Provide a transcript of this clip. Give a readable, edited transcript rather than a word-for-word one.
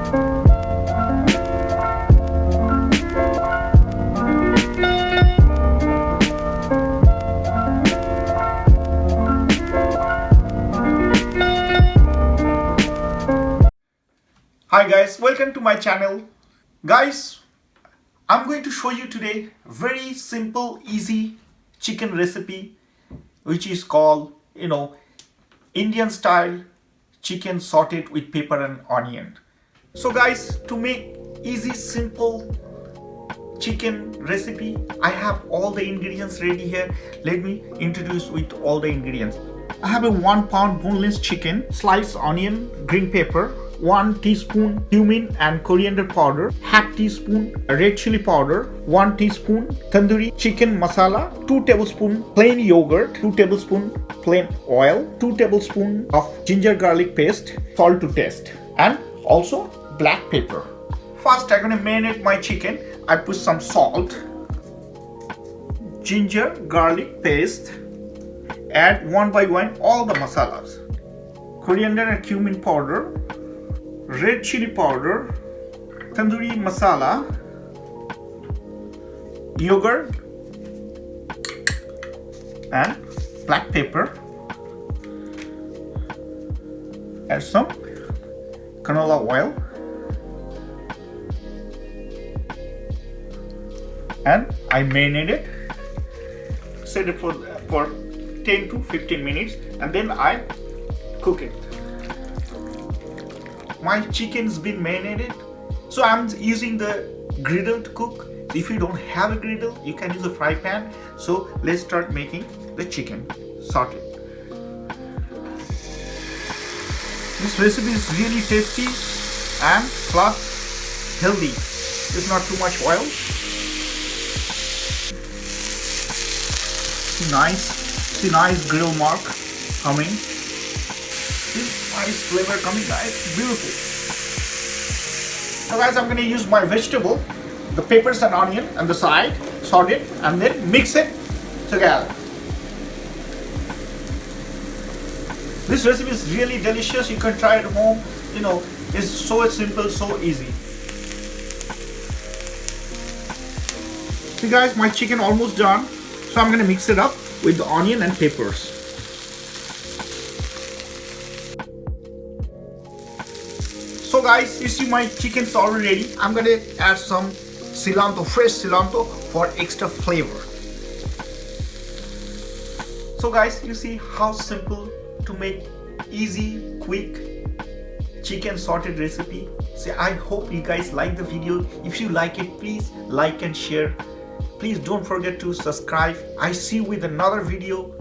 Hi guys, welcome to my channel. Guys, I'm going to show you today very simple, easy chicken recipe which is called, Indian style chicken sauteed with pepper and onion. So guys, to make easy, simple chicken recipe, I have all the ingredients ready here. Let me introduce with all the ingredients. I have a 1 pound boneless chicken, sliced onion, green pepper, 1 teaspoon cumin and coriander powder, half teaspoon red chili powder, 1 teaspoon tandoori chicken masala, 2 tablespoon plain yogurt, 2 tablespoon plain oil, 2 tablespoon of ginger garlic paste, salt to taste, and also black pepper. First, I'm gonna marinate my chicken. I put some salt, ginger garlic paste, add one by one all the masalas, coriander and cumin powder, red chili powder, tandoori masala, yogurt, and black pepper. Add some canola oil and I marinate it. Set it for 10 to 15 minutes and then I cook it. My chicken's been marinated, so I'm using the griddle to cook. If you don't have a griddle, you can use a fry pan. So let's start making the chicken sauteed. This recipe is really tasty and plus healthy. It's not too much oil. See nice grill mark coming. Nice flavor coming, guys. Beautiful. Now guys, I'm going to use my vegetable, the peppers and onion on the side, saute it and then mix it together. This recipe is really delicious. You can try it at home. It's so simple, so easy. See guys, my chicken almost done. So I'm going to mix it up with the onion and peppers. So guys, you see my chicken's already ready. I'm going to add some cilantro, fresh cilantro for extra flavor. So guys, you see how simple to make easy, quick chicken sauteed recipe. See, I hope you guys like the video. If you like it, please like and share. Please don't forget to subscribe. I see you with another video.